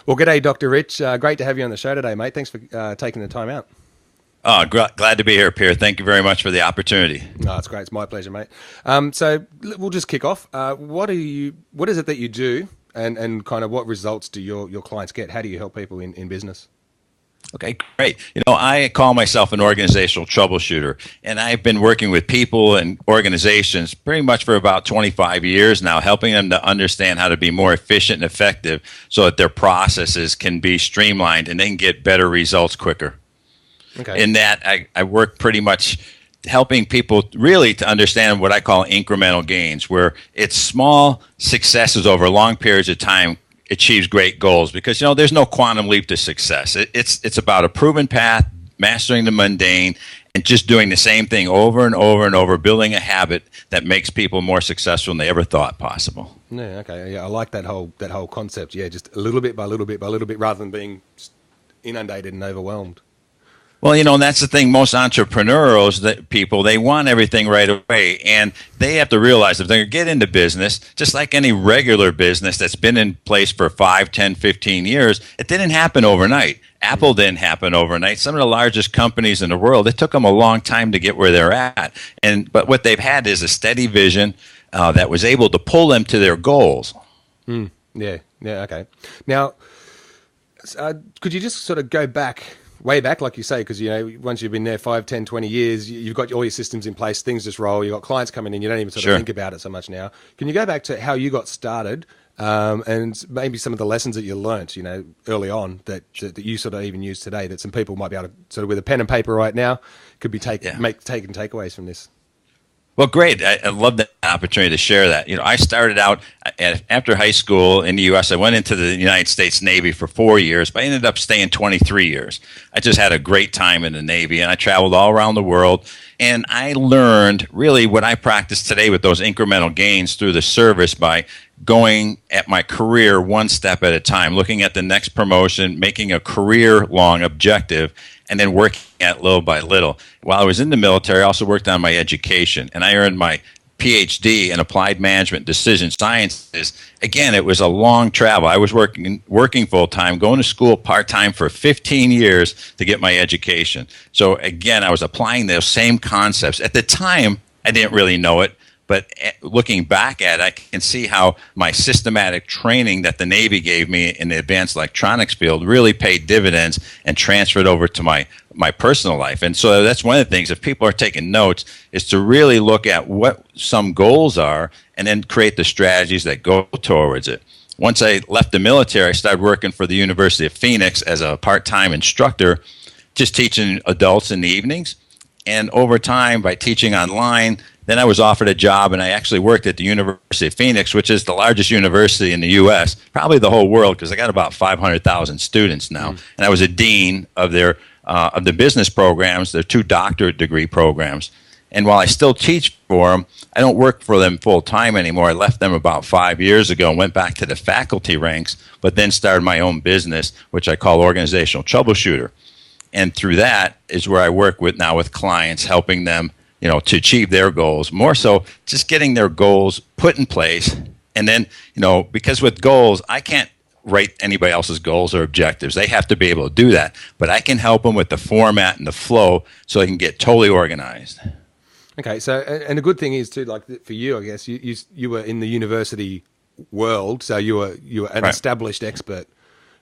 Well, g'day, Dr. Rich. Great to have you on the show today, mate. Thanks for taking the time out. Oh, glad to be here, Pierre. Thank you very much for the opportunity. No, it's great. It's my pleasure, mate. So we'll just kick off. What is it that you do, and kind of what results do your clients get? How do you help people in business? Okay, great. I call myself an organizational troubleshooter, and I've been working with people and organizations pretty much for about 25 years now, helping them to understand how to be more efficient and effective so that their processes can be streamlined and they can get better results quicker. Okay. In that, I work pretty much helping people really to understand what I call incremental gains, where it's small successes over long periods of time achieves great goals, because there's no quantum leap to success. It's about a proven path, mastering the mundane, and just doing the same thing over and over and over, building a habit that makes people more successful than they ever thought possible. Yeah. Okay. Yeah, I like that whole concept. Yeah, just a little bit by little bit by little bit, rather than being inundated and overwhelmed. Well, and that's the thing. Most entrepreneurs, they want everything right away. And they have to realize if they're going to get into business, just like any regular business that's been in place for 5, 10, 15 years, it didn't happen overnight. Apple didn't happen overnight. Some of the largest companies in the world, it took them a long time to get where they're at. But what they've had is a steady vision that was able to pull them to their goals. Yeah. Okay. Now, could you just sort of go way back, like you say, because once you've been there 5, 10, 20 years, you've got all your systems in place, things just roll, you've got clients coming in, you don't even sort of think about it so much now. Can you go back to how you got started, and maybe some of the lessons that you learnt, early on that you sort of even use today, that some people might be able to sort of, with a pen and paper right now, could be taking takeaways from this? Well, great. I love the opportunity to share that. I started out after high school in the U.S. I went into the United States Navy for 4 years, but I ended up staying 23 years. I just had a great time in the Navy, and I traveled all around the world. And I learned really what I practice today with those incremental gains through the service by going at my career one step at a time, looking at the next promotion, making a career-long objective, and then working at little by little. While I was in the military, I also worked on my education, and I earned my PhD in applied management decision sciences. Again, it was a long travel. I was working full-time, going to school part-time for 15 years to get my education. So again, I was applying those same concepts. At the time, I didn't really know it, but looking back at it, I can see how my systematic training that the Navy gave me in the advanced electronics field really paid dividends and transferred over to my personal life. And so that's one of the things, if people are taking notes, is to really look at what some goals are and then create the strategies that go towards it. Once I left the military, I started working for the University of Phoenix as a part-time instructor, just teaching adults in the evenings. And over time, by teaching online, then I was offered a job, and I actually worked at the University of Phoenix, which is the largest university in the U.S., probably the whole world, because I got about 500,000 students now. And I was a dean of the business programs, their 2 doctorate degree programs. And while I still teach for them, I don't work for them full time anymore. I left them about 5 years ago and went back to the faculty ranks, but then started my own business, which I call Organizational Troubleshooter. And through that is where I work with clients, helping them to achieve their goals, more so just getting their goals put in place. And then, because with goals, I can't write anybody else's goals or objectives. They have to be able to do that. But I can help them with the format and the flow so they can get totally organized. Okay, so, and the good thing is too, like for you, I guess, you were in the university world, so you were an established expert,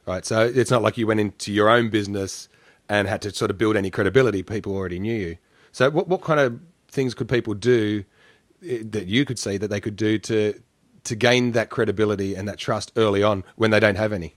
right? So it's not like you went into your own business and had to sort of build any credibility. People already knew you. So what kind of things could people do that you could see that they could do to gain that credibility and that trust early on when they don't have any?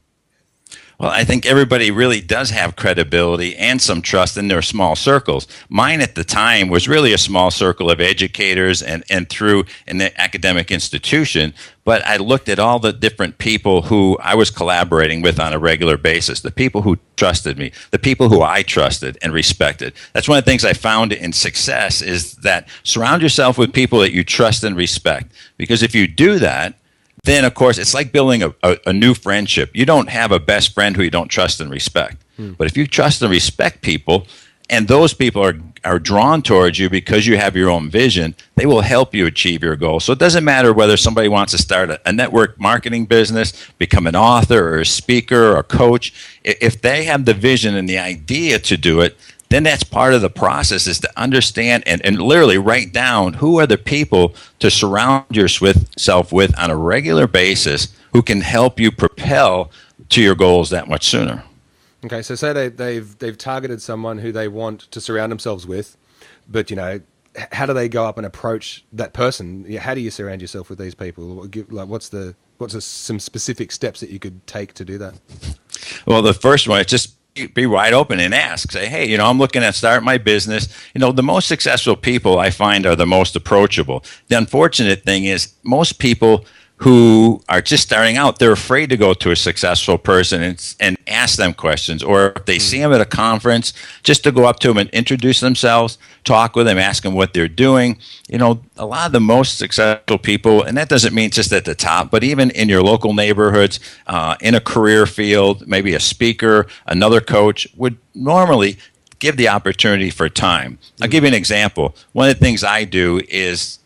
Well, I think everybody really does have credibility and some trust in their small circles. Mine at the time was really a small circle of educators and through an academic institution, but I looked at all the different people who I was collaborating with on a regular basis, the people who trusted me, the people who I trusted and respected. That's one of the things I found in success is that surround yourself with people that you trust and respect, because if you do that, then, of course, it's like building a new friendship. You don't have a best friend who you don't trust and respect. But if you trust and respect people, And those people are drawn towards you because you have your own vision. They will help you achieve your goal. So it doesn't matter whether somebody wants to start a network marketing business, become an author or a speaker or a coach. If they have the vision and the idea to do it, then that's part of the process, is to understand and literally write down who are the people to surround yourself with on a regular basis who can help you propel to your goals that much sooner. Okay, so say they've targeted someone who they want to surround themselves with, but how do they go up and approach that person? How do you surround yourself with these people? What's some specific steps that you could take to do that? Well, the first one is just be wide open and ask. Say, hey, I'm looking at starting my business. The most successful people I find are the most approachable. The unfortunate thing is most people who are just starting out, they're afraid to go to a successful person and ask them questions. Or if they see them at a conference, just to go up to them and introduce themselves, talk with them, ask them what they're doing. A lot of the most successful people, and that doesn't mean just at the top, but even in your local neighborhoods, in a career field, maybe a speaker, another coach, would normally give the opportunity for time. I'll give you an example. One of the things I do is,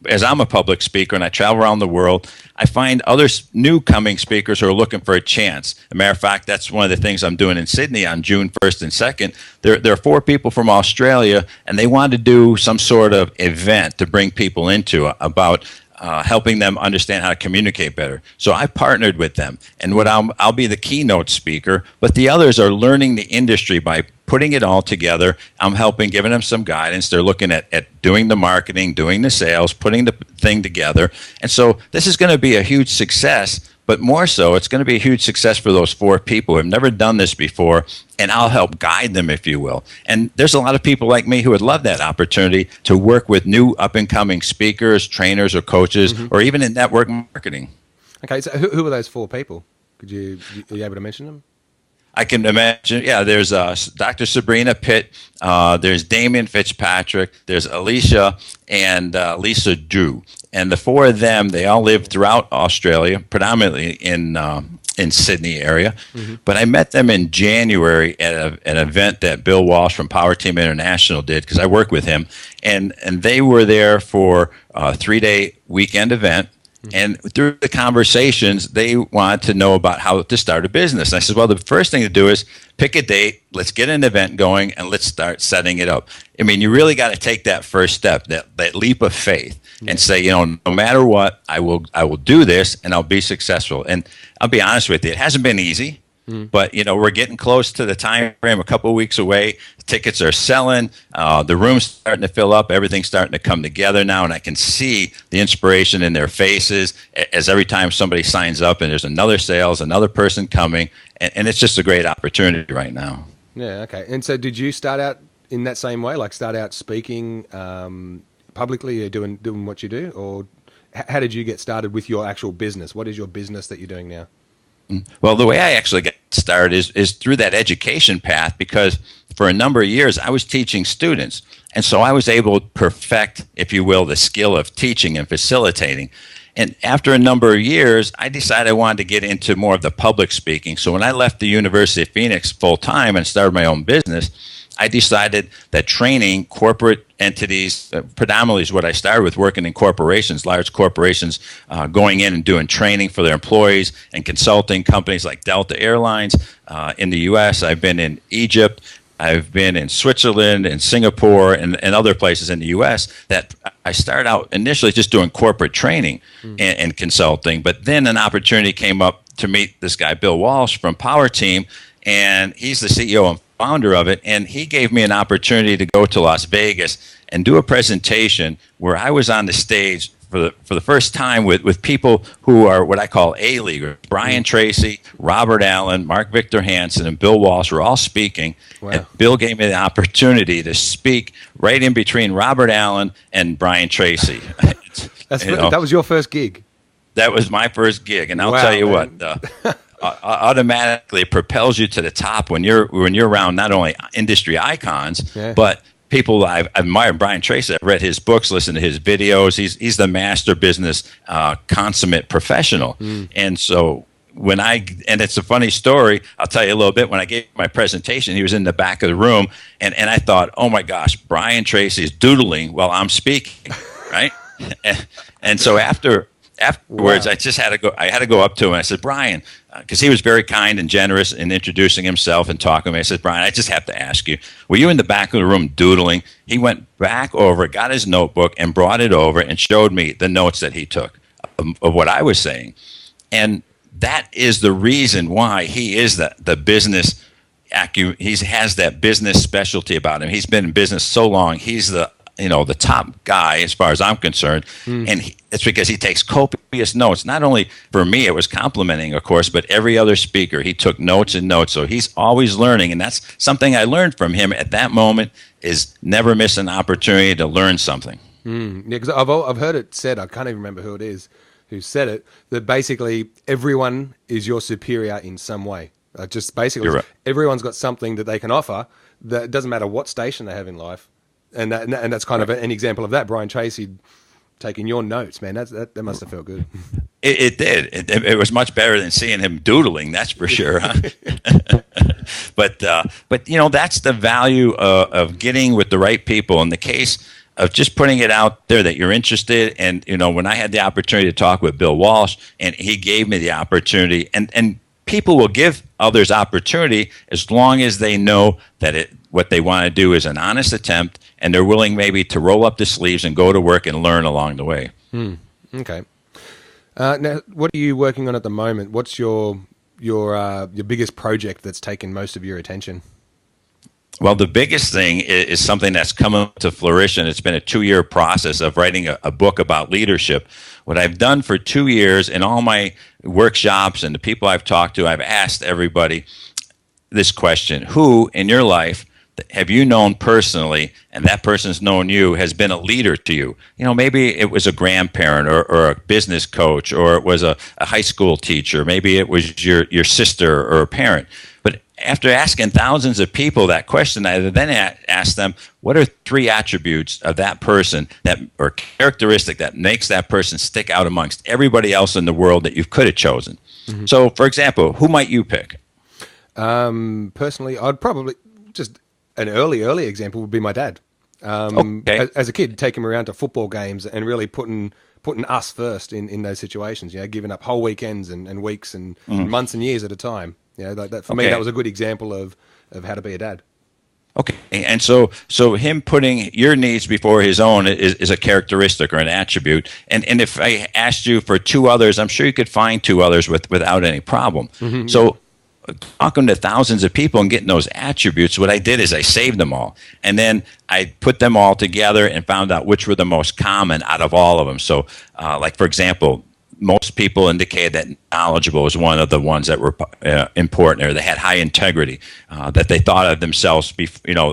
as I'm a public speaker and I travel around the world, I find other new coming speakers who are looking for a chance. As a matter of fact, that's one of the things I'm doing in Sydney on June 1st and 2nd. There are 4 people from Australia, and they want to do some sort of event to bring people into about helping them understand how to communicate better. So I partnered with them, and I'll be the keynote speaker, but the others are learning the industry by putting it all together. I'm helping, giving them some guidance. They're looking at doing the marketing, doing the sales, putting the thing together. And so this is going to be a huge success, but more so, it's going to be a huge success for those 4 people who have never done this before, and I'll help guide them, if you will. And there's a lot of people like me who would love that opportunity to work with new up-and-coming speakers, trainers, or coaches, or even in network marketing. Okay, so who are those 4 people? Are you able to mention them? I can imagine, there's Dr. Sabrina Pitt, there's Damien Fitzpatrick, there's Alicia, and Lisa Drew. And the 4 of them, they all live throughout Australia, predominantly in Sydney area. Mm-hmm. But I met them in January at an event that Bill Walsh from Power Team International did, because I work with him. And they were there for a 3-day weekend event. And through the conversations, they wanted to know about how to start a business. And I said, well, the first thing to do is pick a date, let's get an event going, and let's start setting it up. I mean, you really got to take that first step, that leap of faith, and say, no matter what, I will do this, and I'll be successful. And I'll be honest with you, it hasn't been easy. But, we're getting close to the time frame, a couple of weeks away. The tickets are selling. The room's starting to fill up. Everything's starting to come together now. And I can see the inspiration in their faces as every time somebody signs up and there's another sales, another person coming. And it's just a great opportunity right now. Yeah, okay. And so did you start out in that same way, like start out speaking publicly, or doing what you do? Or how did you get started with your actual business? What is your business that you're doing now? Well, the way I actually got started is through that education path, because for a number of years I was teaching students. And so I was able to perfect, if you will, the skill of teaching and facilitating. And after a number of years, I decided I wanted to get into more of the public speaking. So when I left the University of Phoenix full time and started my own business, I decided that training corporate entities, predominantly is what I started with, working in corporations, large corporations, going in and doing training for their employees, and consulting companies like Delta Airlines in the U.S. I've been in Egypt. I've been in Switzerland and Singapore and other places in the U.S. that I started out initially just doing corporate training and consulting. But then an opportunity came up to meet this guy, Bill Walsh from Power Team, and he's the CEO and founder of it. And he gave me an opportunity to go to Las Vegas and do a presentation where I was on the stage for the first time with people who are what I call A-leaguers. Brian Tracy, Robert Allen, Mark Victor Hansen, and Bill Walsh were all speaking. Wow. And Bill gave me the opportunity to speak right in between Robert Allen and Brian Tracy. That was your first gig? That was my first gig. And I'll tell you what, automatically propels you to the top when you're around not only industry icons, but people I've admired. Brian Tracy, I've read his books, listened to his videos. He's the master business consummate professional. And so and it's a funny story, I'll tell you a little bit. When I gave my presentation, he was in the back of the room, and I thought, oh my gosh, Brian Tracy is doodling while I'm speaking, right? and so afterwards, wow. I had to go up to him. I said, Brian, because he was very kind and generous in introducing himself and talking to me. I said, Brian, I just have to ask you, were you in the back of the room doodling? He went back over, got his notebook, and brought it over and showed me the notes that he took of what I was saying. And that is the reason why he is the business he has that business specialty about him. He's been in business so long. He's the top guy as far as I'm concerned. And it's because he takes copious notes. Not only for me, it was complimenting, of course, but every other speaker. He took notes and notes. So he's always learning. And that's something I learned from him at that moment, is never miss an opportunity to learn something. Yeah, because I've heard it said, I can't even remember who it is who said it, that basically everyone is your superior in some way. Just basically, right. Everyone's got something that they can offer. That it doesn't matter what station they have in life. And that's kind of an example of that. Brian Tracy taking your notes, man. That must have felt good. It did. It was much better than seeing him doodling. That's for sure. Huh? But that's the value of getting with the right people. In the case of just putting it out there that you're interested, and when I had the opportunity to talk with Bill Walsh, and he gave me the opportunity, and people will give others opportunity as long as they know that what they want to do is an honest attempt, and they're willing maybe to roll up the sleeves and go to work and learn along the way. Okay. Now, what are you working on at the moment? What's your biggest project that's taken most of your attention? Well, the biggest thing is something that's come to fruition. It's been a 2-year process of writing a book about leadership. What I've done for 2 years in all my workshops and the people I've talked to, I've asked everybody this question: who in your life have you known personally, and that person's known you, has been a leader to you? Maybe it was a grandparent or a business coach, or it was a high school teacher. Maybe it was your sister or a parent. But after asking thousands of people that question, I then asked them, what are 3 attributes of that person or characteristic that makes that person stick out amongst everybody else in the world that you could have chosen? Mm-hmm. So, for example, who might you pick? Personally, I'd probably just an early example would be my dad. Okay. As a kid, taking him around to football games and really putting us first in those situations. Giving up whole weekends and weeks and months and years at a time. Like that for me, that was a good example of how to be a dad. Okay, and so him putting your needs before his own is a characteristic or an attribute. And if I asked you for 2 others, I'm sure you could find 2 others without any problem. Mm-hmm. So talking to thousands of people and getting those attributes, what I did is I saved them all. And then I put them all together and found out which were the most common out of all of them. So, like, for example, most people indicated that knowledgeable was one of the ones that were important, or they had high integrity, that they thought of themselves,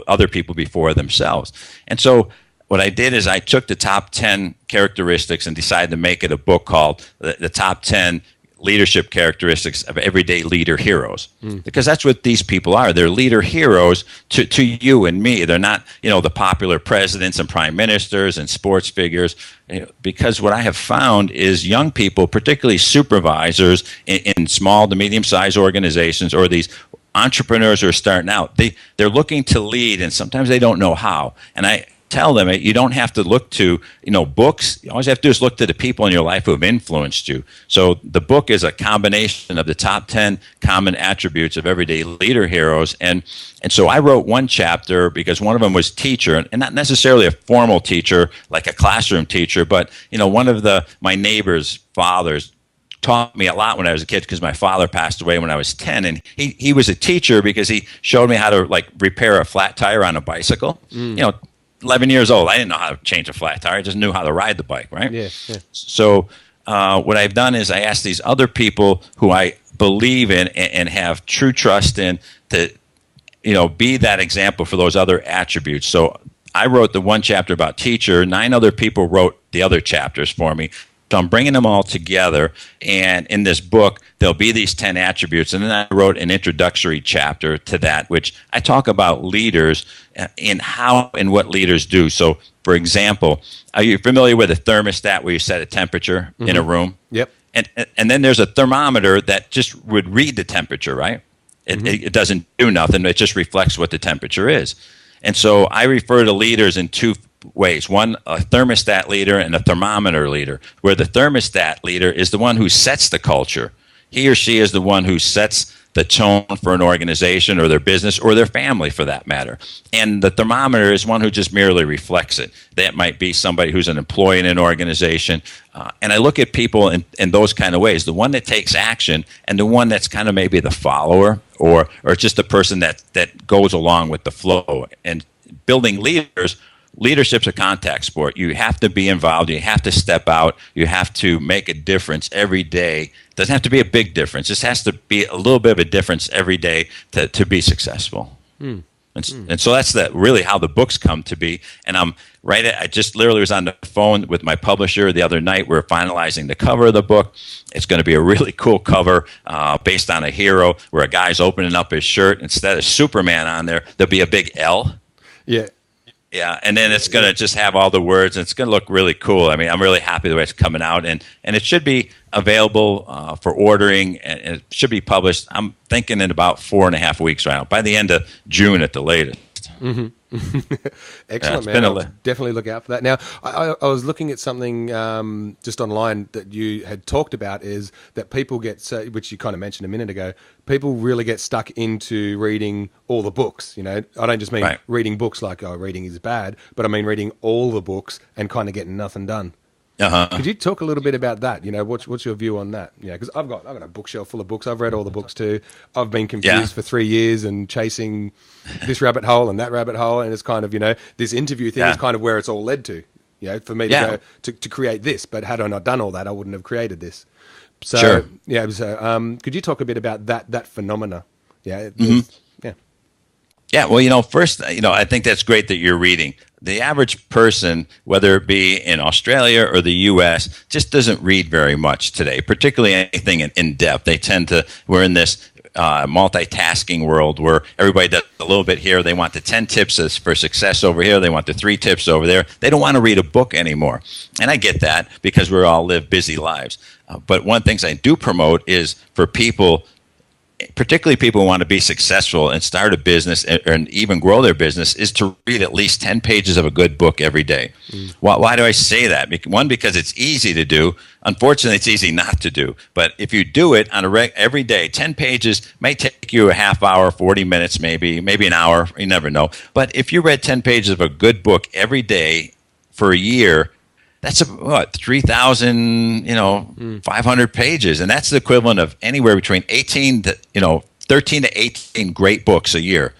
other people before themselves. And so what I did is I took the top 10 characteristics and decided to make it a book called The Top 10 Leadership Characteristics of Everyday Leader Heroes. Because that's what these people are. They're leader heroes to you and me. They're not, the popular presidents and prime ministers and sports figures. Because what I have found is young people, particularly supervisors in small to medium-sized organizations, or these entrepreneurs who are starting out, they're looking to lead, and sometimes they don't know how. And I tell them, you don't have to look to books. All you have to do is look to the people in your life who have influenced you. So the book is a combination of the top 10 common attributes of everyday leader heroes. And so I wrote one chapter because one of them was teacher, and not necessarily a formal teacher like a classroom teacher, but one of my neighbor's fathers taught me a lot when I was a kid, because my father passed away when I was 10, and he was a teacher because he showed me how to repair a flat tire on a bicycle. 11 years old. I didn't know how to change a flat tire. I just knew how to ride the bike, right? Yeah. So what I've done is I asked these other people who I believe in and have true trust in to, be that example for those other attributes. So I wrote the one chapter about teacher. 9 other people wrote the other chapters for me. So I'm bringing them all together, and in this book, there'll be these 10 attributes. And then I wrote an introductory chapter to that, which I talk about leaders and how and what leaders do. So, for example, are you familiar with a thermostat where you set a temperature in a room? Yep. And then there's a thermometer that just would read the temperature, right? It doesn't do nothing. It just reflects what the temperature is. And so I refer to leaders in two ways. One, a thermostat leader and a thermometer leader, where the thermostat leader is the one who sets the culture. He or she is the one who sets the tone for an organization or their business or their family, for that matter. And the thermometer is one who just merely reflects it. That might be somebody who's an employee in an organization. And I look at people in those kind of ways, the one that takes action and the one that's kind of maybe the follower or just the person that goes along with the flow. And building leaders, leadership's a contact sport. You have to be involved. You have to step out. You have to make a difference every day. It doesn't have to be a big difference. It just has to be a little bit of a difference every day to be successful. And so that's really how the books come to be. And I just literally was on the phone with my publisher the other night. We're finalizing the cover of the book. It's going to be a really cool cover based on a hero where a guy's opening up his shirt. Instead of Superman on there, there'll be a big L. Yeah. Yeah, and then it's going to just have all the words, and it's going to look really cool. I mean, I'm really happy the way it's coming out, and it should be available for ordering, and it should be published, I'm thinking, in about 4.5 weeks right now, by the end of June at the latest. Mm-hmm. Excellent, man. I'll definitely look out for that. Now, I was looking at something just online that you had talked about, is that people get, which you kind of mentioned a minute ago, people really get stuck into reading all the books. You know, I don't just mean reading books like, reading is bad, but I mean reading all the books and kind of getting nothing done. Could you talk a little bit about that? You know, what's your view on that? Yeah, because I've got a bookshelf full of books. I've read all the books too. I've been confused for 3 years and chasing this rabbit hole and that rabbit hole, and it's kind of, you know, this interview thing is kind of where it's all led to. You know, for me to go to create this, but had I not done all that, I wouldn't have created this. So could you talk a bit about that phenomena? Yeah. Yeah, well, you know, first, you know, I think that's great that you're reading. The average person, whether it be in Australia or the U.S., just doesn't read very much today, particularly anything in depth. They tend to, we're in this multitasking world where everybody does a little bit here. They want the 10 tips for success over here. They want the 3 tips over there. They don't want to read a book anymore. And I get that because we all live busy lives. But one of the things I do promote is for people, particularly people who want to be successful and start a business and even grow their business, is to read at least 10 pages of a good book every day. Why do I say that? One, because it's easy to do. Unfortunately, it's easy not to do. But if you do it on every day, 10 pages may take you a half hour, 40 minutes, maybe an hour. You never know. But if you read 10 pages of a good book every day for a year, that's 3,000, 500 pages, and that's the equivalent of anywhere between 13 to 18 great books a year.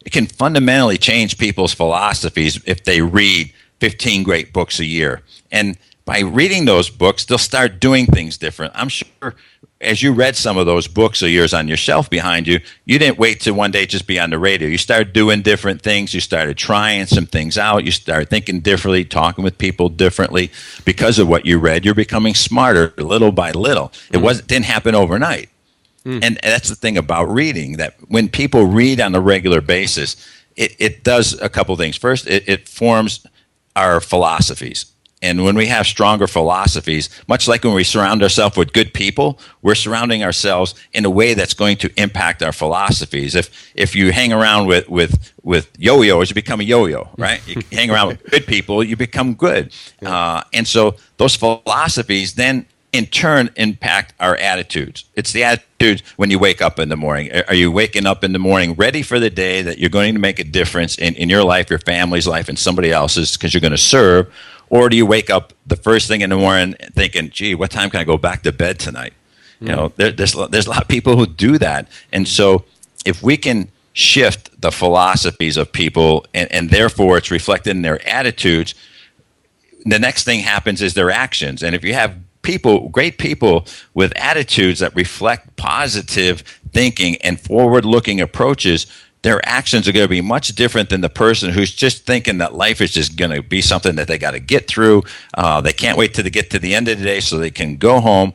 It can fundamentally change people's philosophies if they read 15 great books a year. And by reading those books, they'll start doing things different. I'm sure as you read some of those books of yours on your shelf behind you, you didn't wait to one day just be on the radio. You started doing different things. You started trying some things out. You started thinking differently, talking with people differently. Because of what you read, you're becoming smarter little by little. It didn't happen overnight. And that's the thing about reading, that when people read on a regular basis, it does a couple things. First, it forms our philosophies. And when we have stronger philosophies, much like when we surround ourselves with good people, we're surrounding ourselves in a way that's going to impact our philosophies. If you hang around with yo-yos, you become a yo-yo, right? You hang around with good people, you become good. And so those philosophies then in turn impact our attitudes. It's the attitudes when you wake up in the morning. Are you waking up in the morning ready for the day that you're going to make a difference in your life, your family's life, and somebody else's, because you're going to serve? Or do you wake up the first thing in the morning thinking, gee, what time can I go back to bed tonight? You know, there's a lot of people who do that. And so if we can shift the philosophies of people and therefore it's reflected in their attitudes, the next thing happens is their actions. And if you have great people with attitudes that reflect positive thinking and forward-looking approaches, their actions are going to be much different than the person who's just thinking that life is just going to be something that they got to get through. They can't wait till they get to the end of the day so they can go home,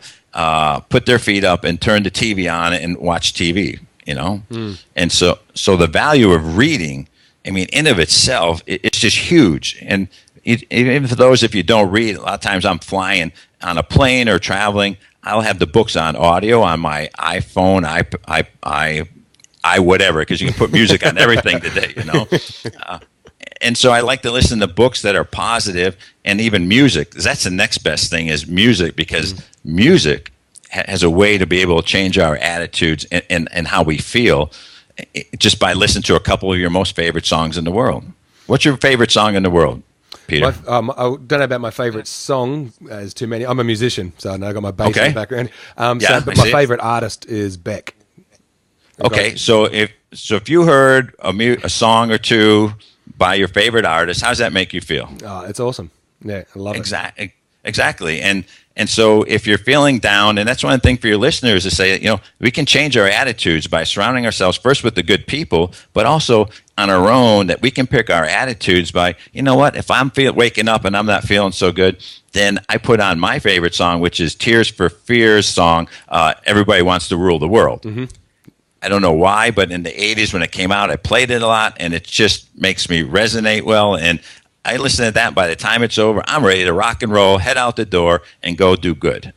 put their feet up, and turn the TV on and watch TV. And so the value of reading, I mean, in of itself, it's just huge. And even for those, if you don't read, a lot of times I'm flying on a plane or traveling, I'll have the books on audio on my iPhone, I whatever, because you can put music on everything today, and so I like to listen to books that are positive, and even music. That's the next best thing is music, because music has a way to be able to change our attitudes and how we feel just by listening to a couple of your most favorite songs in the world. What's your favorite song in the world, Peter? I don't know about my favorite song. There's too many. I'm a musician, so I know I got my bass in the background. But my favorite artist is Beck. Okay, so if you heard a song or two by your favorite artist, how does that make you feel? Oh, it's awesome. Yeah, I love it. Exactly. And so if you're feeling down, and that's one thing for your listeners to say, we can change our attitudes by surrounding ourselves first with the good people, but also on our own, that we can pick our attitudes by, if I'm waking up and I'm not feeling so good, then I put on my favorite song, which is Tears for Fears song, Everybody Wants to Rule the World. Mm-hmm. I don't know why, but in the 80s when it came out, I played it a lot, and it just makes me resonate well. And I listen to that. By the time it's over, I'm ready to rock and roll, head out the door, and go do good.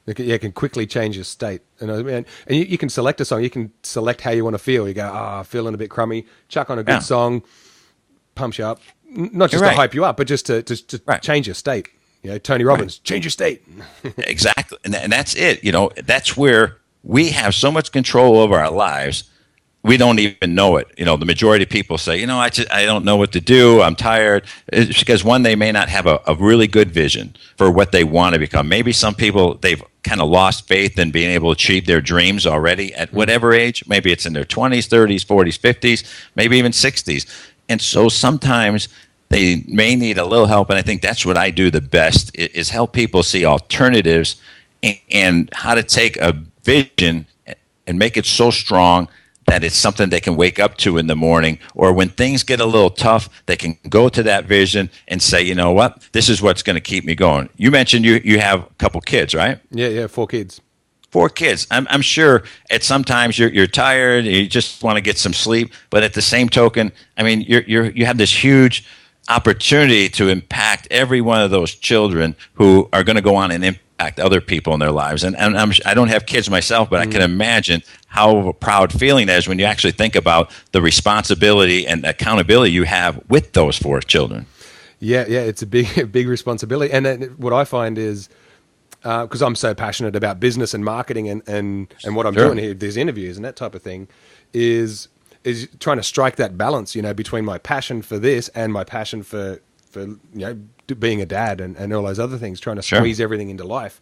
It can quickly change your state. And you can select a song. You can select how you want to feel. You go, feeling a bit crummy. Chuck on a good song, pumps you up. Not just to hype you up, but just to change your state. Tony Robbins, change your state. Exactly. And that's it. That's where we have so much control over our lives, we don't even know it. The majority of people say, I don't know what to do. I'm tired. It's because, one, they may not have a really good vision for what they want to become. Maybe some people, they've kind of lost faith in being able to achieve their dreams already at whatever age. Maybe it's in their 20s, 30s, 40s, 50s, maybe even 60s. And so sometimes they may need a little help. And I think that's what I do the best, is help people see alternatives and how to take a vision and make it so strong that it's something they can wake up to in the morning, or when things get a little tough, they can go to that vision and say, you know what, this is what's going to keep me going. You mentioned you have a couple kids, right? Yeah, 4 kids. 4 kids. I'm sure at sometimes you're tired, you just want to get some sleep, but at the same token, I mean, you have this huge opportunity to impact every one of those children who are going to go on and impact other people in their lives. And I don't have kids myself, but I can imagine how proud feeling that is when you actually think about the responsibility and accountability you have with those 4 children. Yeah, it's a big responsibility. And what I find is, because I'm so passionate about business and marketing and what I'm doing here, these interviews and that type of thing, is trying to strike that balance, between my passion for this and my passion for being a dad and all those other things, trying to squeeze everything into life.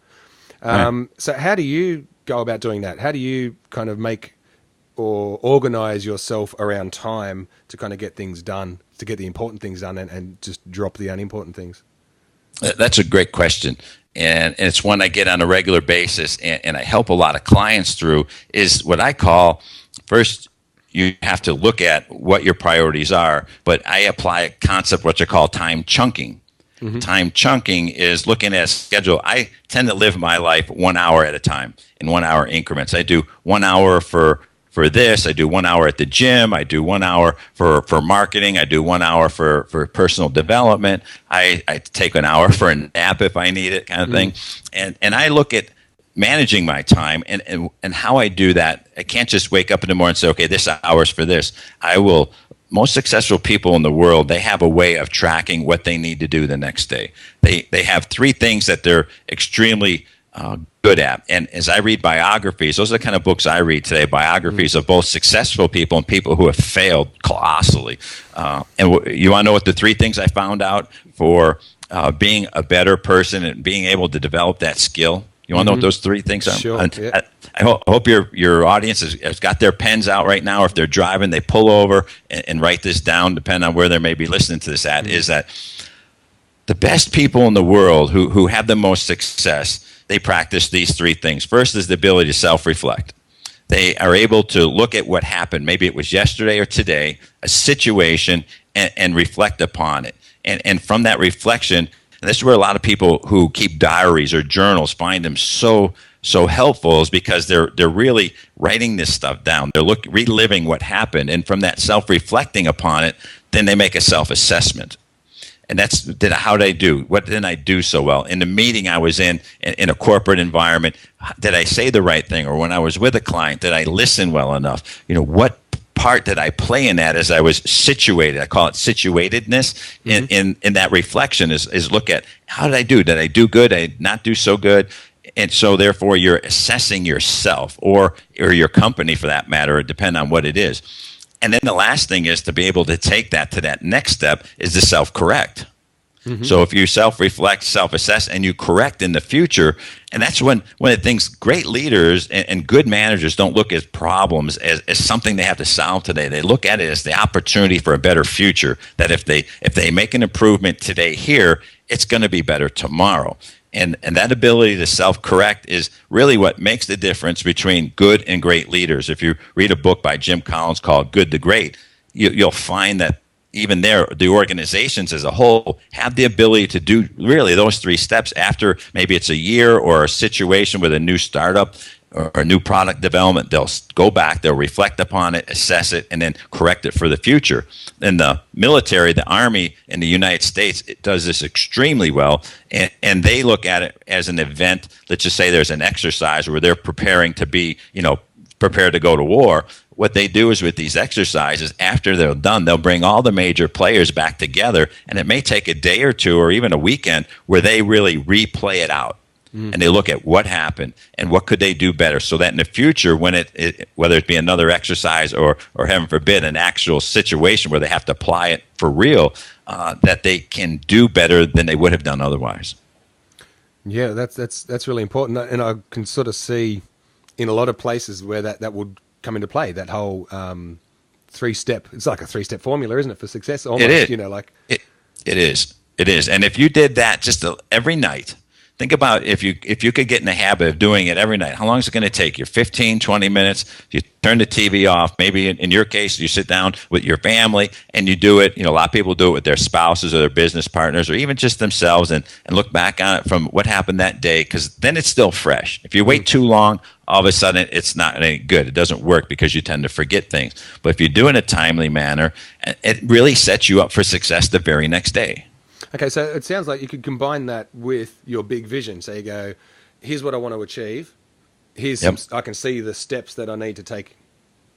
So how do you go about doing that? How do you kind of make or organize yourself around time to kind of get things done, to get the important things done and just drop the unimportant things? That's a great question. And it's one I get on a regular basis, and I help a lot of clients through, is what I call, first, you have to look at what your priorities are, but I apply a concept, what you call time chunking. Mm-hmm. Time chunking is looking at a schedule. I tend to live my life 1 hour at a time in 1 hour increments. I do 1 hour for this. I do 1 hour at the gym. I do 1 hour for marketing. I do 1 hour for personal development. I take an hour for a nap if I need it, kind of thing. And I look at managing my time and how I do that. I can't just wake up in the morning and say, okay, this hour's for this. Most successful people in the world, they have a way of tracking what they need to do the next day. They have 3 things that they're extremely good at. And as I read biographies, those are the kind of books I read today, biographies of both successful people and people who have failed colossally. And you want to know what the 3 things I found out for being a better person and being able to develop that skill? You want to know what those 3 things are? Sure. I hope your audience has got their pens out right now. Or if they're driving, they pull over and write this down, depending on where they may be listening to this at, is that the best people in the world who have the most success, they practice these 3 things. First is the ability to self-reflect. They are able to look at what happened. Maybe it was yesterday or today, a situation, and reflect upon it. And from that reflection, and this is where a lot of people who keep diaries or journals find them so helpful, is because they're really writing this stuff down. They're reliving what happened, and from that self-reflecting upon it, then they make a self-assessment. And that's, how did I do? What didn't I do so well? In the meeting I was in a corporate environment, did I say the right thing? Or when I was with a client, did I listen well enough? What part did I play in that as I was situated? I call it situatedness. In that reflection is look at, how did I do? Did I do good? Did I not do so good? And so therefore you're assessing yourself or your company for that matter, depending on what it is. And then the last thing is to be able to take that to that next step is to self-correct. So if you self-reflect, self-assess, and you correct in the future, and that's when one of the things great leaders and good managers don't look at problems as something they have to solve today. They look at it as the opportunity for a better future, that if they make an improvement today here, it's going to be better tomorrow. And that ability to self-correct is really what makes the difference between good and great leaders. If you read a book by Jim Collins called Good to Great, you'll find that even there, the organizations as a whole have the ability to do really those three steps after maybe it's a year or a situation with a new startup or a new product development. They'll go back, they'll reflect upon it, assess it, and then correct it for the future. And the military, the Army in the United States, it does this extremely well, and they look at it as an event. Let's just say there's an exercise where they're preparing to be, prepared to go to war. What they do is with these exercises, after they're done, they'll bring all the major players back together, and it may take a day or two or even a weekend where they really replay it out. And they look at what happened and what could they do better, so that in the future, when it whether it be another exercise or heaven forbid an actual situation where they have to apply it for real, that they can do better than they would have done otherwise. Yeah, that's really important, and I can sort of see in a lot of places where that would come into play. That whole three-step, it's like a three-step formula, isn't it, for success? Almost, it is. It It is. And if you did that just every night. Think about if you could get in the habit of doing it every night. How long is it going to take you? 15, 20 minutes? You turn the TV off. Maybe in your case, you sit down with your family and you do it. A lot of people do it with their spouses or their business partners or even just themselves and look back on it from what happened that day, because then it's still fresh. If you wait too long, all of a sudden it's not any good. It doesn't work because you tend to forget things. But if you do it in a timely manner, it really sets you up for success the very next day. Okay, so it sounds like you could combine that with your big vision. So you go, here's what I want to achieve. I can see the steps that I need to take,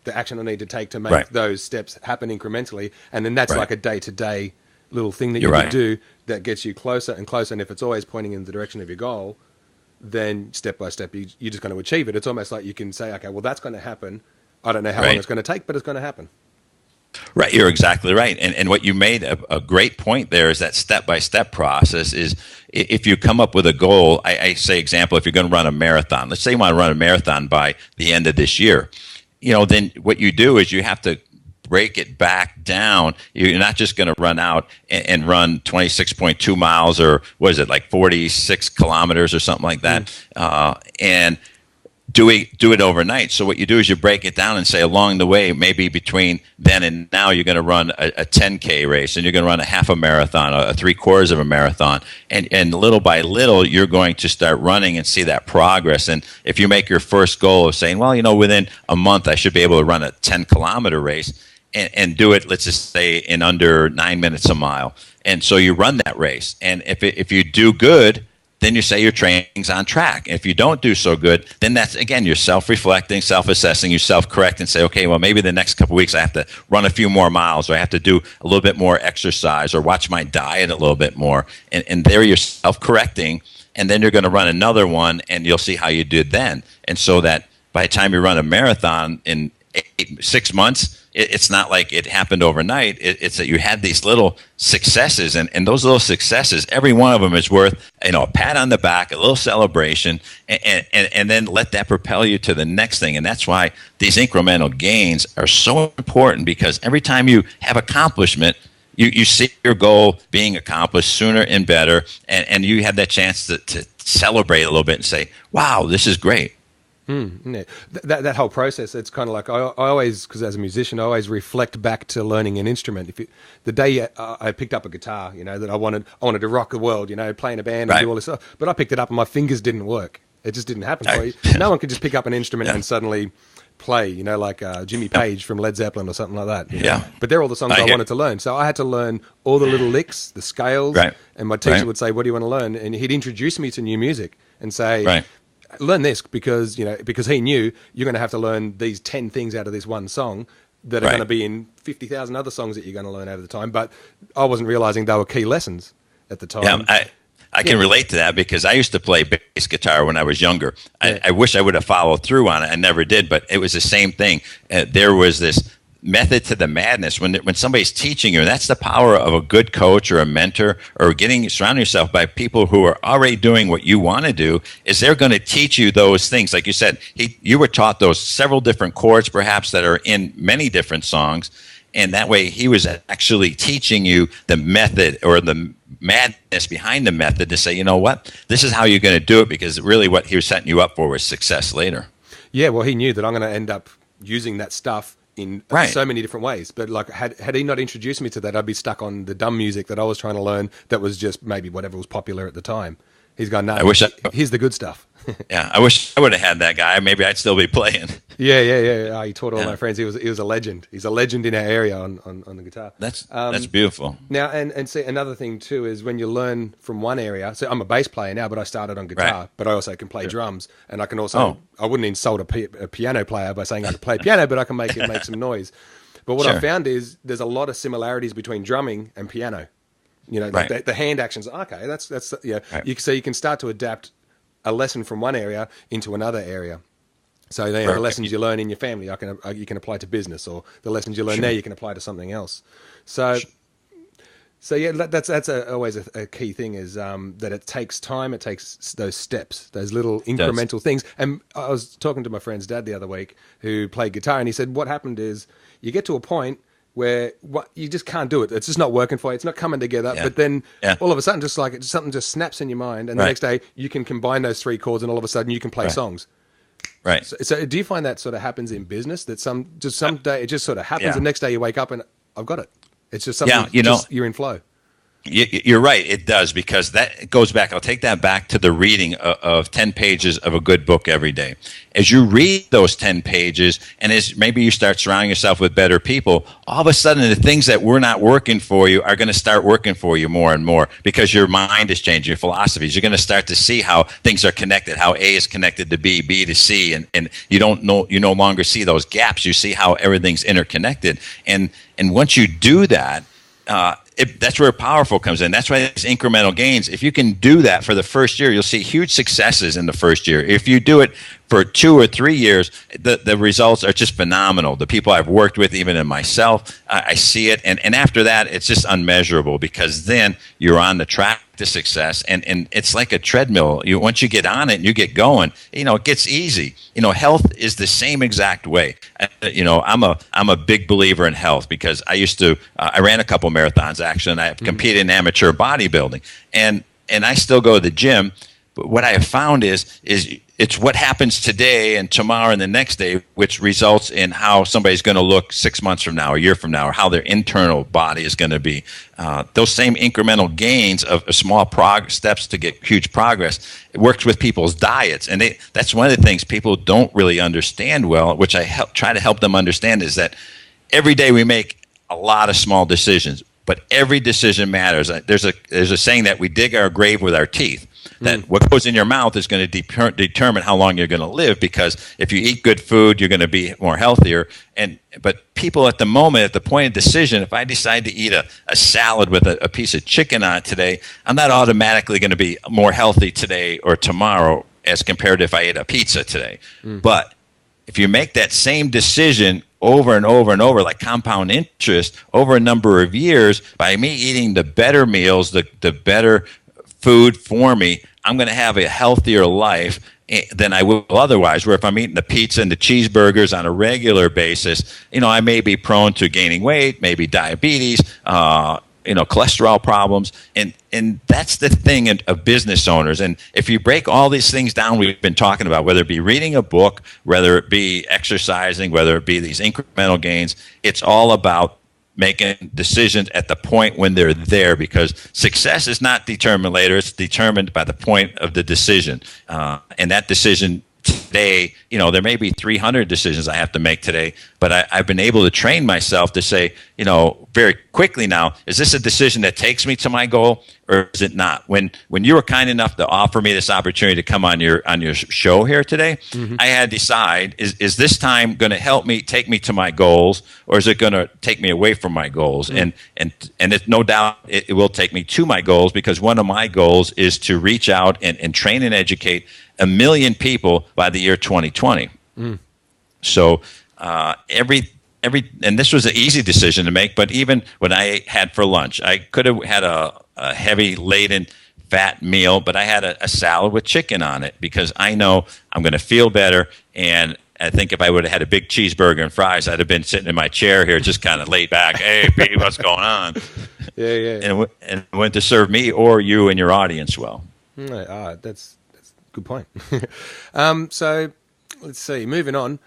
the action I need to take to make those steps happen incrementally. And then that's like a day-to-day little thing that you can do that gets you closer and closer. And if it's always pointing in the direction of your goal, then step by step, you're just going to achieve it. It's almost like you can say, okay, well, that's going to happen. I don't know how long it's going to take, but it's going to happen. Right, you're exactly right. And what you made a great point there is that step-by-step process is if you come up with a goal, I say example, if you're going to run a marathon, let's say you want to run a marathon by the end of this year, then what you do is you have to break it back down. You're not just going to run out and run 26.2 miles or what is it, like 46 kilometers or something like that, and do it overnight. So what you do is you break it down and say along the way, maybe between then and now, you're going to run a 10K race and you're going to run a half a marathon, a 3/4 of a marathon. And little by little, you're going to start running and see that progress. And if you make your first goal of saying, well, within a month, I should be able to run a 10-kilometer race and do it, let's just say, in under 9 minutes a mile. And so you run that race. And if you do good, then you say your training's on track. If you don't do so good, then that's, again, you're self-reflecting, self-assessing, you self-correct and say, okay, well, maybe the next couple of weeks I have to run a few more miles or I have to do a little bit more exercise or watch my diet a little bit more. And there you're self-correcting, and then you're going to run another one and you'll see how you did then. And so that by the time you run a marathon in 6 months, it's not like it happened overnight. It's that you had these little successes, and those little successes, every one of them is worth a pat on the back, a little celebration, and then let that propel you to the next thing. And that's why these incremental gains are so important, because every time you have accomplishment, you see your goal being accomplished sooner and better, and you have that chance to celebrate a little bit and say, wow, this is great. Yeah. That whole process, it's kind of like I always, because as a musician, I always reflect back to learning an instrument. The day I picked up a guitar, that I wanted to rock the world, play in a band and do all this stuff, but I picked it up and my fingers didn't work. It just didn't happen for you. No one could just pick up an instrument and suddenly play, like Jimmy Page from Led Zeppelin or something like that. Yeah. But they're all the songs I wanted to learn. So I had to learn all the little licks, the scales, and my teacher would say, "What do you want to learn?" And he'd introduce me to new music and say, learn this because he knew you're going to have to learn these 10 things out of this one song that are going to be in 50,000 other songs that you're going to learn over the time. But I wasn't realizing they were key lessons at the time. Yeah, I can relate to that because I used to play bass guitar when I was younger. I wish I would have followed through on it. I never did, but it was the same thing. There was this method to the madness when somebody's teaching you, and that's the power of a good coach or a mentor or surrounding yourself by people who are already doing what you want to do, is they're going to teach you those things. Like you said, you were taught those several different chords perhaps that are in many different songs, and that way he was actually teaching you the method or the madness behind the method to say, you know what, this is how you're going to do it, because really what he was setting you up for was success later. Yeah, well, he knew that I'm going to end up using that stuff in so many different ways. But like, had he not introduced me to that, I'd be stuck on the dumb music that I was trying to learn that was just maybe whatever was popular at the time. He's gone, no, here's the good stuff. Yeah, I wish I would have had that guy. Maybe I'd still be playing. Yeah. He taught all my friends. He was a legend. He's a legend in our area on the guitar. That's beautiful. Now, and see, another thing too is when you learn from one area. So I'm a bass player now, but I started on guitar. But I also can play drums, and I can also. I wouldn't insult a piano player by saying I can play piano, but I can make some noise. But what I found is there's a lot of similarities between drumming and piano. The hand actions. Okay, that's So you can start to adapt a lesson from one area into another area. So the lessons you learn in your family, you can apply to business, or the lessons you learn there, you can apply to something else. So yeah, that's always a key thing is that it takes time, it takes those steps, those little incremental things. And I was talking to my friend's dad the other week who played guitar, and he said what happened is you get to a point where you just can't do it. It's just not working for you. It's not coming together. Yeah. But then all of a sudden, something just snaps in your mind, and the next day you can combine those three chords, and all of a sudden you can play songs. Right. So do you find that sort of happens in business? That some day it just sort of happens, the next day you wake up and I've got it. It's just something. You're in flow. You're right. It does, because that goes back. I'll take that back to the reading of 10 pages of a good book every day. As you read those 10 pages, and as maybe you start surrounding yourself with better people, all of a sudden the things that were not working for you are going to start working for you more and more, because your mind is changing, your philosophies. You're going to start to see how things are connected, how A is connected to B, B to C, and you no longer see those gaps. You see how everything's interconnected, and once you do that. That's where powerful comes in. That's why it's incremental gains. If you can do that for the first year, you'll see huge successes in the first year. If you do it for 2 or 3 years, the results are just phenomenal. The people I've worked with, even in myself, I see it. And after that, it's just unmeasurable, because then you're on the track to success. And it's like a treadmill. Once you get on it and you get going, it gets easy. Health is the same exact way. I'm a big believer in health, because I ran a couple marathons actually, and I competed in amateur bodybuilding, and I still go to the gym. But what I have found is it's what happens today and tomorrow and the next day, which results in how somebody's going to look 6 months from now, a year from now, or how their internal body is going to be. Those same incremental gains of small steps to get huge progress, it works with people's diets. And that's one of the things people don't really understand well, which I try to help them understand, is that every day we make a lot of small decisions, but every decision matters. There's a saying that we dig our grave with our teeth. That what goes in your mouth is going to determine how long you're going to live, because if you eat good food, you're going to be more healthier. But people at the moment, at the point of decision, if I decide to eat a salad with a piece of chicken on it today, I'm not automatically going to be more healthy today or tomorrow as compared to if I ate a pizza today. But if you make that same decision over and over and over, like compound interest, over a number of years, by me eating the better meals, the better food for me, I'm going to have a healthier life than I will otherwise. Where if I'm eating the pizza and the cheeseburgers on a regular basis, I may be prone to gaining weight, maybe diabetes, cholesterol problems, and that's the thing of business owners. And if you break all these things down we've been talking about, whether it be reading a book, whether it be exercising, whether it be these incremental gains, it's all about making decisions at the point when they're there, because success is not determined later. It's determined by the point of the decision. And that decision today, there may be 300 decisions I have to make today, but I've been able to train myself to say, very quickly now, is this a decision that takes me to my goal or is it not? When you were kind enough to offer me this opportunity to come on your show here today, I had to decide, is this time going to help me take me to my goals, or is it going to take me away from my goals? And it's no doubt it will take me to my goals, because one of my goals is to reach out and train and educate 1 million people by the year 2020. So and this was an easy decision to make, but even when I had for lunch, I could have had a heavy laden fat meal, but I had a salad with chicken on it, because I know I'm going to feel better. And I think if I would have had a big cheeseburger and fries, I'd have been sitting in my chair here just kind of laid back. Hey, Pete, what's going on? Yeah. And went to serve me or you and your audience well. That's a good point. So let's see, moving on.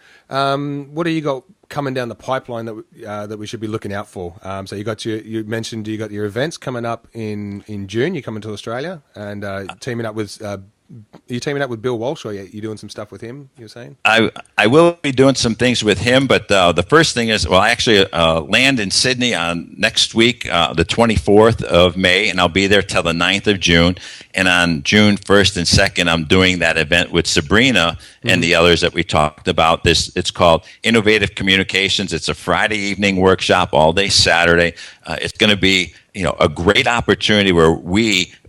What do you got coming down the pipeline that we should be looking out for? So you mentioned you got your events coming up in June. You're coming to Australia and teaming up with. Are you teaming up with Bill Walsh, or are you doing some stuff with him, you were saying? I will be doing some things with him, but the first thing is, I actually land in Sydney on next week, the 24th of May, and I'll be there till the 9th of June. And on June 1st and 2nd, I'm doing that event with Sabrina and the others that we talked about. It's called Innovative Communications. It's a Friday evening workshop, all day Saturday. It's going to be a great opportunity where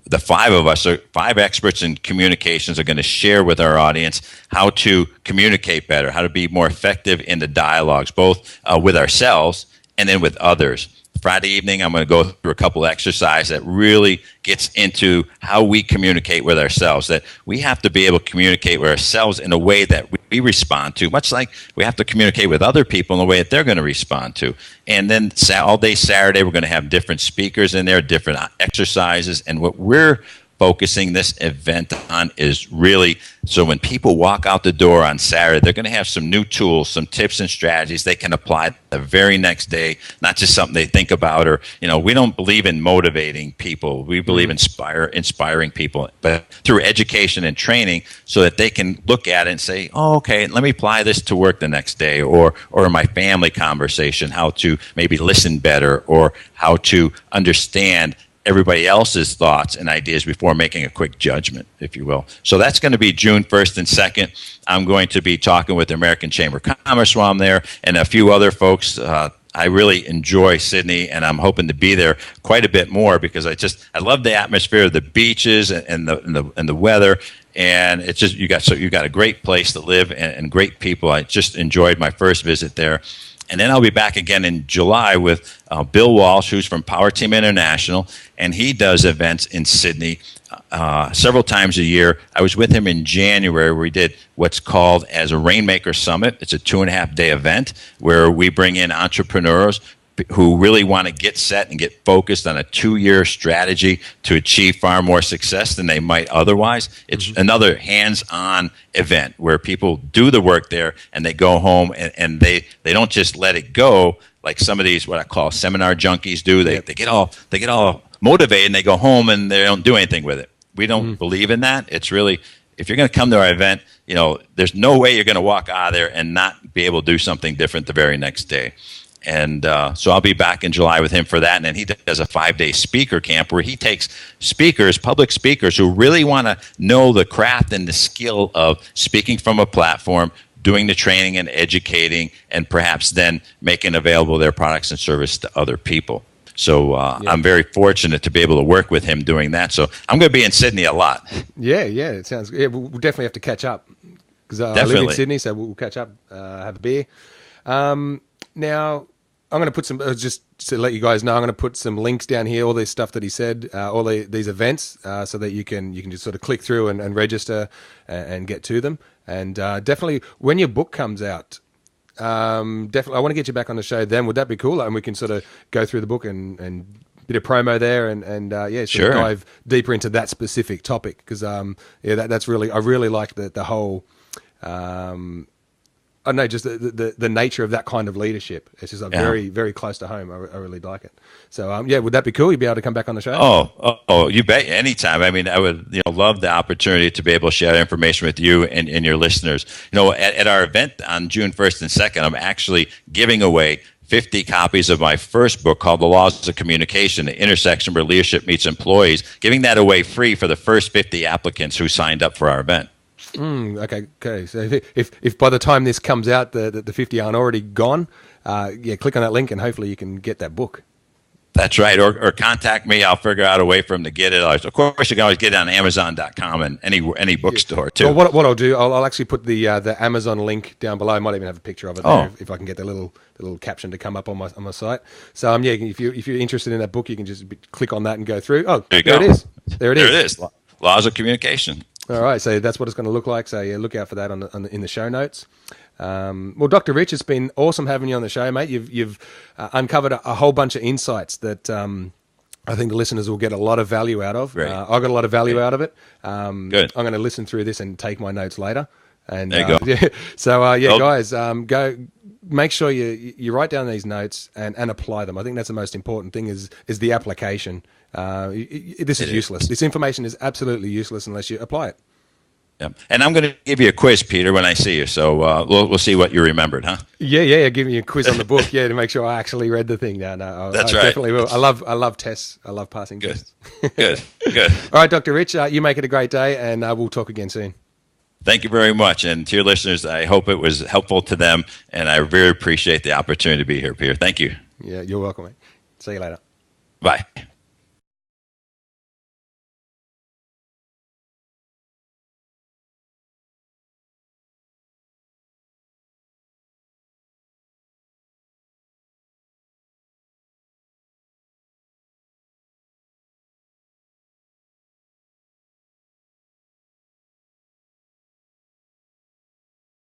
the five of us, five experts in communications, are going to share with our audience how to communicate better, how to be more effective in the dialogues, both with ourselves and then with others. Friday evening, I'm going to go through a couple of exercises that really gets into how we communicate with ourselves, that we have to be able to communicate with ourselves in a way that we respond to, much like we have to communicate with other people in a way that they're going to respond to. And then all day Saturday, we're going to have different speakers in there, different exercises, and what we're focusing this event on is really so when people walk out the door on Saturday, they're going to have some new tools, some tips and strategies they can apply the very next day, not just something they think about. Or, we don't believe in motivating people. We believe in inspiring people, but through education and training so that they can look at it and say, oh, okay, let me apply this to work the next day, or in my family conversation, how to maybe listen better, or how to understand everybody else's thoughts and ideas before making a quick judgment, if you will. So that's going to be June 1st and 2nd. I'm going to be talking with the American Chamber of Commerce while I'm there, and a few other folks. I really enjoy Sydney, and I'm hoping to be there quite a bit more, because I love the atmosphere of the beaches and the weather. And it's just you got a great place to live and great people. I just enjoyed my first visit there. And then I'll be back again in July with Bill Walsh, who's from Power Team International, and he does events in Sydney several times a year. I was with him in January, where we did what's called as a Rainmaker Summit. It's a 2.5-day event where we bring in entrepreneurs who really want to get set and get focused on a 2-year strategy to achieve far more success than they might otherwise. It's another hands-on event where people do the work there and they go home and they don't just let it go like some of these what I call seminar junkies do. They get all motivated and they go home and they don't do anything with it. We don't believe in that. It's really, if you're going to come to our event, there's no way you're going to walk out of there and not be able to do something different the very next day. And so I'll be back in July with him for that. And then he does a 5-day speaker camp where he takes speakers, public speakers, who really want to know the craft and the skill of speaking from a platform, doing the training and educating, and perhaps then making available their products and service to other people. So I'm very fortunate to be able to work with him doing that. So I'm going to be in Sydney a lot. Yeah, it sounds good. Yeah, we'll definitely have to catch up, because I live in Sydney, so we'll catch up, have a beer. Now, I'm going to put some, just to let you guys know, I'm going to put some links down here, all this stuff that he said, all these events, so that you can just sort of click through and register and get to them. And definitely, when your book comes out, definitely, I want to get you back on the show then. Would that be cool? And we can sort of go through the book and bit of promo there, and yeah, sort of dive deeper into that specific topic because that's really I really like the whole. I don't know, just the nature of that kind of leadership. It's just very, very close to home. I really like it. So, yeah, would that be cool? You'd be able to come back on the show? Oh, you bet. Anytime. I mean, I would love the opportunity to be able to share information with you and your listeners. At our event on June 1st and 2nd, I'm actually giving away 50 copies of my first book called The Laws of Communication, the intersection where leadership meets employees, giving that away free for the first 50 applicants who signed up for our event. Okay. So if by the time this comes out, the 50 aren't already gone, click on that link and hopefully you can get that book. That's right. Or contact me. I'll figure out a way for them to get it. Of course, you can always get it on Amazon.com and any bookstore too. Well, what I'll do, I'll actually put the Amazon link down below. I might even have a picture of it there if I can get the little caption to come up on my site. So if you're interested in that book, you can just click on that and go through. Oh, there it is. There it is. Laws of Communication. All right, so that's what it's going to look like. So look out for that in the show notes. Well, Dr. Rich, it's been awesome having you on the show, mate. You've uncovered a whole bunch of insights that I think the listeners will get a lot of value out of. I got a lot of value out of it. Good. I'm going to listen through this and take my notes later. And there you go. Yeah. So guys, go make sure you write down these notes and apply them. I think that's the most important thing is the application. This is useless. This information is absolutely useless unless you apply it. Yeah. And I'm going to give you a quiz, Peter, when I see you. So we'll see what you remembered, huh? Yeah. Give me a quiz on the book, to make sure I actually read the thing. No, That's I right. Definitely will. I love tests. I love passing tests. Good. All right, Dr. Rich, you make it a great day, and we'll talk again soon. Thank you very much. And to your listeners, I hope it was helpful to them, and I very appreciate the opportunity to be here, Peter. Thank you. Yeah, you're welcome, mate. See you later. Bye.